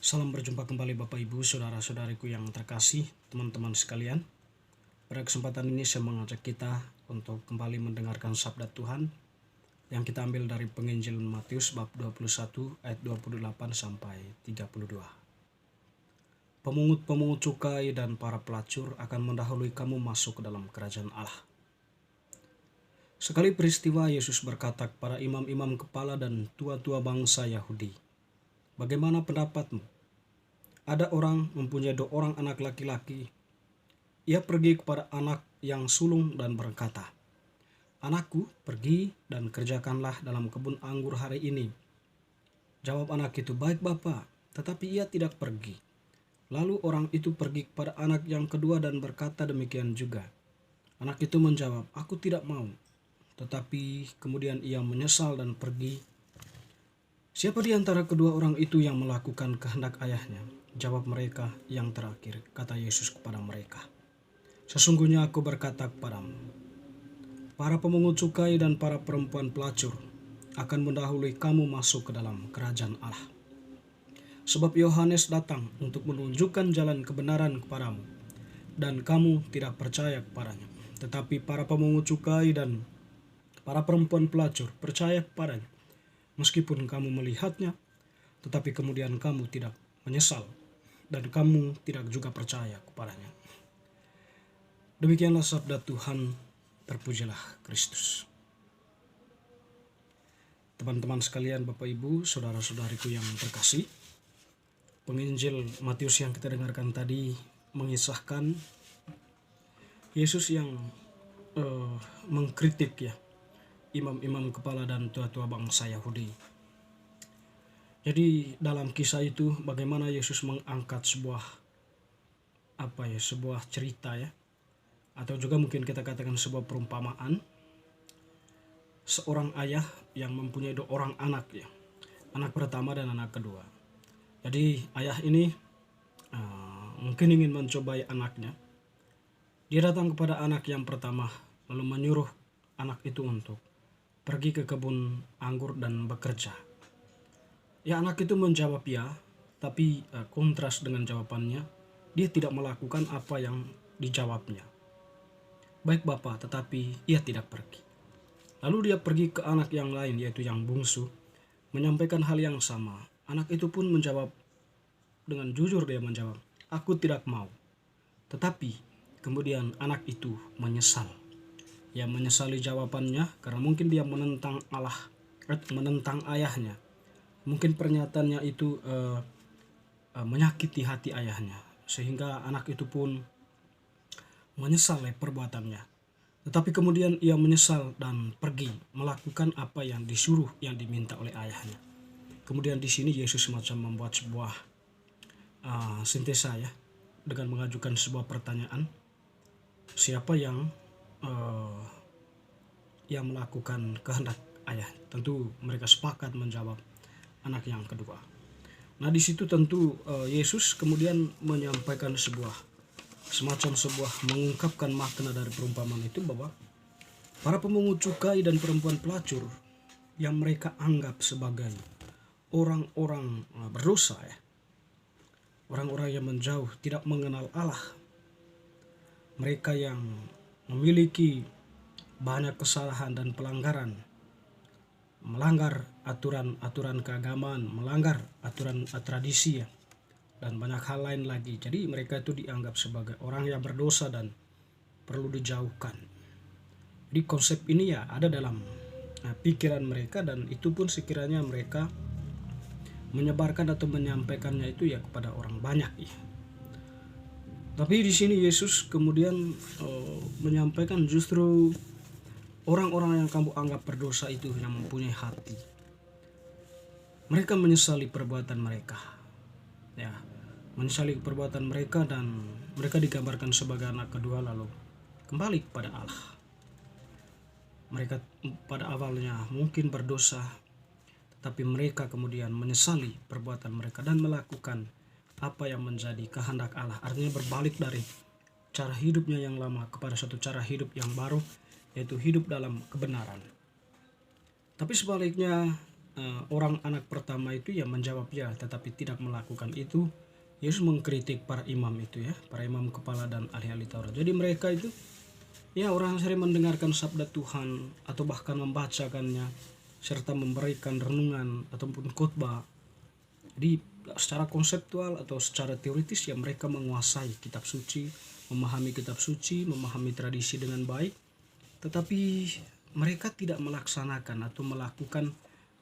Salam berjumpa kembali Bapak Ibu, saudara-saudariku yang terkasih, teman-teman sekalian. Pada kesempatan ini saya mengajak kita untuk kembali mendengarkan sabda Tuhan yang kita ambil dari penginjilan Matius bab 21 ayat 28 sampai 32. Pemungut-pemungut cukai dan para pelacur akan mendahului kamu masuk ke dalam kerajaan Allah. Sekali peristiwa Yesus berkata kepada imam-imam kepala dan tua-tua bangsa Yahudi, "Bagaimana pendapatmu? Ada orang mempunyai 2 orang anak laki-laki. Ia pergi kepada anak yang sulung dan berkata, 'Anakku, pergi dan kerjakanlah dalam kebun anggur hari ini.' Jawab anak itu, 'Baik, Bapa,' tetapi ia tidak pergi. Lalu orang itu pergi kepada anak yang kedua dan berkata demikian juga. Anak itu menjawab, 'Aku tidak mau.' Tetapi kemudian ia menyesal dan pergi. Siapa di antara kedua orang itu yang melakukan kehendak ayahnya? Jawab mereka, 'Yang terakhir,' kata Yesus kepada mereka. 'Sesungguhnya aku berkata kepadamu, para pemungut cukai dan para perempuan pelacur akan mendahului kamu masuk ke dalam kerajaan Allah. Sebab Yohanes datang untuk menunjukkan jalan kebenaran kepadamu, dan kamu tidak percaya kepadanya. Tetapi para pemungut cukai dan para perempuan pelacur percaya kepadanya. Meskipun kamu melihatnya, tetapi kemudian kamu tidak menyesal, dan kamu tidak juga percaya kepadanya.' Demikianlah sabda Tuhan, terpujilah Kristus." Teman-teman sekalian, Bapak Ibu, saudara-saudariku yang terkasih, penginjil Matius yang kita dengarkan tadi mengisahkan Yesus yang mengkritik imam-imam kepala dan tua-tua bangsa Yahudi. Jadi dalam kisah itu bagaimana Yesus mengangkat sebuah cerita atau juga mungkin kita katakan sebuah perumpamaan. Seorang ayah yang mempunyai 2 orang anak anak pertama dan anak kedua. Jadi ayah ini mungkin ingin mencobai anaknya. Dia datang kepada anak yang pertama lalu menyuruh anak itu untuk pergi ke kebun anggur dan bekerja. Anak itu menjawab ya, tapi kontras dengan jawabannya, dia tidak melakukan apa yang dijawabnya. "Baik, Bapa," tetapi ia tidak pergi. Lalu dia pergi ke anak yang lain, yaitu yang bungsu, menyampaikan hal yang sama. Anak itu pun menjawab dengan jujur, dia menjawab, "Aku tidak mau." Tetapi kemudian anak itu menyesal. Ia menyesali jawabannya karena mungkin dia menentang Allah, menentang ayahnya. Mungkin pernyataannya itu menyakiti hati ayahnya, sehingga anak itu pun menyesal perbuatannya. Tetapi kemudian ia menyesal dan pergi melakukan apa yang disuruh, yang diminta oleh ayahnya. Kemudian di sini Yesus semacam membuat sebuah sintesa dengan mengajukan sebuah pertanyaan. Siapa yang melakukan kehendak ayah? Tentu mereka sepakat menjawab anak yang kedua. Nah, di situ tentu Yesus kemudian menyampaikan mengungkapkan makna dari perumpamaan itu, bahwa para pemungut cukai dan perempuan pelacur yang mereka anggap sebagai orang-orang berdosa, orang-orang yang menjauh, tidak mengenal Allah, mereka yang memiliki banyak kesalahan dan pelanggaran, melanggar aturan-aturan keagamaan, melanggar aturan tradisi dan banyak hal lain lagi. Jadi mereka itu dianggap sebagai orang yang berdosa dan perlu dijauhkan. Jadi konsep ini ada dalam pikiran mereka, dan itu pun sekiranya mereka menyebarkan atau menyampaikannya itu kepada orang banyak. Tapi di sini Yesus kemudian menyampaikan justru orang-orang yang kamu anggap berdosa itu yang mempunyai hati. Mereka menyesali perbuatan mereka. Menyesali perbuatan mereka, dan mereka digambarkan sebagai anak kedua lalu kembali kepada Allah. Mereka pada awalnya mungkin berdosa, tetapi mereka kemudian menyesali perbuatan mereka dan melakukan apa yang menjadi kehendak Allah. Artinya berbalik dari cara hidupnya yang lama kepada satu cara hidup yang baru, yaitu hidup dalam kebenaran. Tapi sebaliknya orang anak pertama itu ya menjawab ya, tetapi tidak melakukan itu, Yesus mengkritik para imam itu ya, para imam kepala dan ahli-ahli Taurat. Jadi mereka itu ya orang sering mendengarkan sabda Tuhan atau bahkan membacakannya serta memberikan renungan ataupun khotbah. Jadi secara konseptual atau secara teoritis ya mereka menguasai kitab suci, memahami kitab suci, memahami tradisi dengan baik, tetapi mereka tidak melaksanakan atau melakukan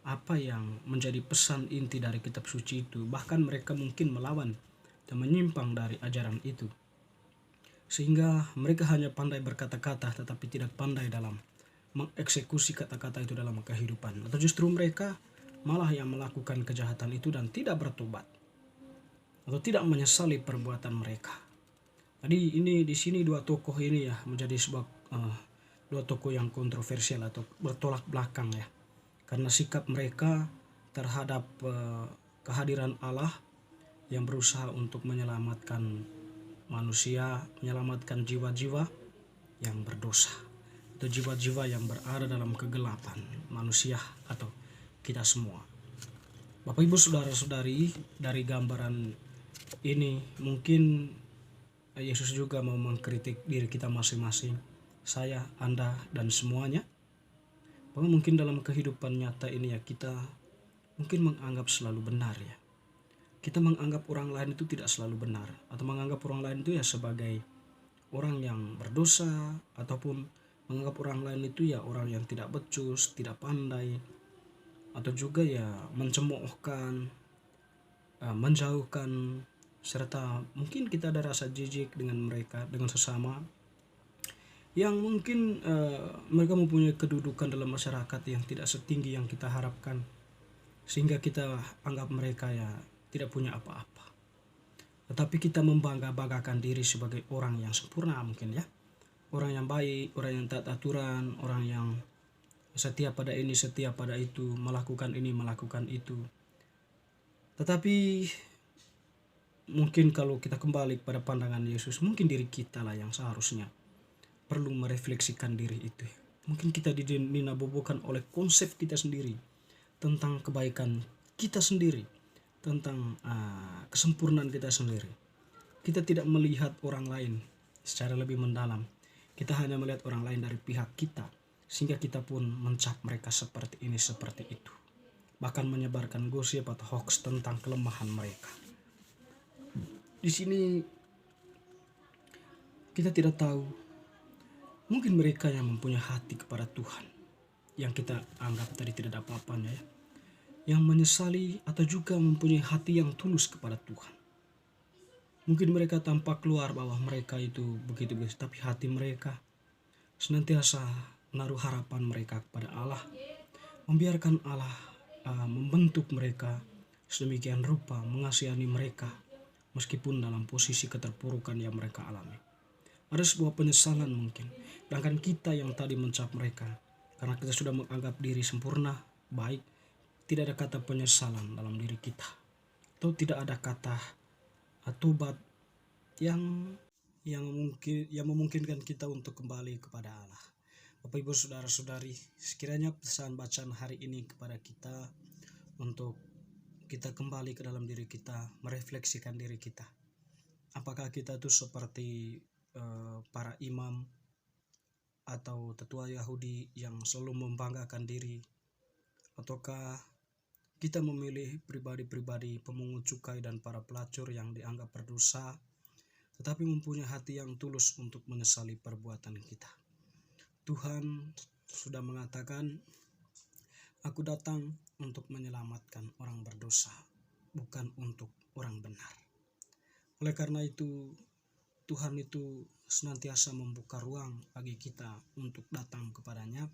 apa yang menjadi pesan inti dari kitab suci itu. Bahkan mereka mungkin melawan dan menyimpang dari ajaran itu. Sehingga mereka hanya pandai berkata-kata tetapi tidak pandai dalam mengeksekusi kata-kata itu dalam kehidupan. Atau justru mereka malah yang melakukan kejahatan itu dan tidak bertobat atau tidak menyesali perbuatan mereka. Jadi ini di sini dua tokoh ini ya menjadi sebuah dua tokoh yang kontroversial atau bertolak belakang ya. Karena sikap mereka terhadap kehadiran Allah yang berusaha untuk menyelamatkan manusia, menyelamatkan jiwa-jiwa yang berdosa atau jiwa-jiwa yang berada dalam kegelapan, manusia atau kita semua. Bapak Ibu saudara-saudari, dari gambaran ini mungkin Yesus juga mau mengkritik diri kita masing-masing, saya, Anda, dan semuanya. Bahwa mungkin dalam kehidupan nyata ini ya kita mungkin menganggap selalu benar ya. Kita menganggap orang lain itu tidak selalu benar, atau menganggap orang lain itu ya sebagai orang yang berdosa, ataupun menganggap orang lain itu ya orang yang tidak becus, tidak pandai, atau juga ya mencemoohkan, menjauhkan, serta mungkin kita ada rasa jijik dengan mereka, dengan sesama yang mungkin mereka mempunyai kedudukan dalam masyarakat yang tidak setinggi yang kita harapkan, sehingga kita anggap mereka ya tidak punya apa-apa. Tetapi kita membangga-banggakan diri sebagai orang yang sempurna mungkin ya. Orang yang baik, orang yang taat aturan, orang yang setia pada ini, setia pada itu, melakukan ini, melakukan itu. Tetapi mungkin kalau kita kembali kepada pandangan Yesus, mungkin diri kita lah yang seharusnya perlu merefleksikan diri itu. Mungkin kita dinabobokan oleh konsep kita sendiri tentang kebaikan kita sendiri, tentang kesempurnaan kita sendiri. Kita tidak melihat orang lain secara lebih mendalam. Kita hanya melihat orang lain dari pihak kita, sehingga kita pun mencap mereka seperti ini, seperti itu. Bahkan menyebarkan gosip atau hoax tentang kelemahan mereka. Di sini kita tidak tahu, mungkin mereka yang mempunyai hati kepada Tuhan, yang kita anggap tadi tidak ada apa-apanya ya, yang menyesali atau juga mempunyai hati yang tulus kepada Tuhan. Mungkin mereka tampak keluar bahwa mereka itu begitu-begitu, tapi hati mereka senantiasa menaruh harapan mereka kepada Allah, membiarkan Allah membentuk mereka sedemikian rupa, mengasihani mereka meskipun dalam posisi keterpurukan yang mereka alami. Ada sebuah penyesalan mungkin, sedangkan kita yang tadi mencap mereka karena kita sudah menganggap diri sempurna, baik, tidak ada kata penyesalan dalam diri kita, atau tidak ada kata tobat yang memungkinkan kita untuk kembali kepada Allah. Bapak Ibu saudara-saudari, sekiranya pesan bacaan hari ini kepada kita untuk kita kembali ke dalam diri kita, merefleksikan diri kita. Apakah kita itu seperti para imam atau tetua Yahudi yang selalu membanggakan diri, ataukah kita memilih pribadi-pribadi pemungut cukai dan para pelacur yang dianggap berdosa, tetapi mempunyai hati yang tulus untuk menyesali perbuatan kita. Tuhan sudah mengatakan, "Aku datang untuk menyelamatkan orang berdosa, bukan untuk orang benar." Oleh karena itu, Tuhan itu senantiasa membuka ruang bagi kita untuk datang kepadanya,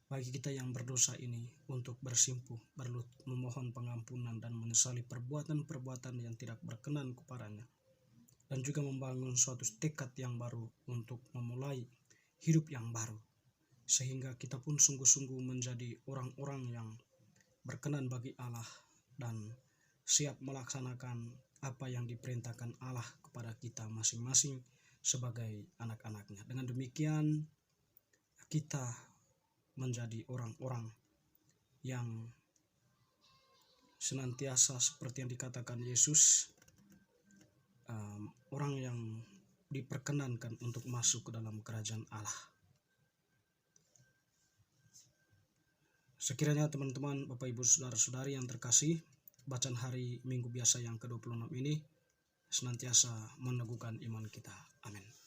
bagi kita yang berdosa ini untuk bersimpuh, berlutut, memohon pengampunan dan menyesali perbuatan-perbuatan yang tidak berkenan kepadanya, dan juga membangun suatu tekad yang baru untuk memulai hidup yang baru, sehingga kita pun sungguh-sungguh menjadi orang-orang yang berkenan bagi Allah dan siap melaksanakan apa yang diperintahkan Allah kepada kita masing-masing sebagai anak-anaknya. Dengan demikian kita menjadi orang-orang yang senantiasa seperti yang dikatakan Yesus, orang yang diperkenankan untuk masuk ke dalam kerajaan Allah. Sekiranya teman-teman, Bapak Ibu Saudara-saudari yang terkasih, bacaan hari Minggu biasa yang ke-26 ini senantiasa meneguhkan iman kita. Amin.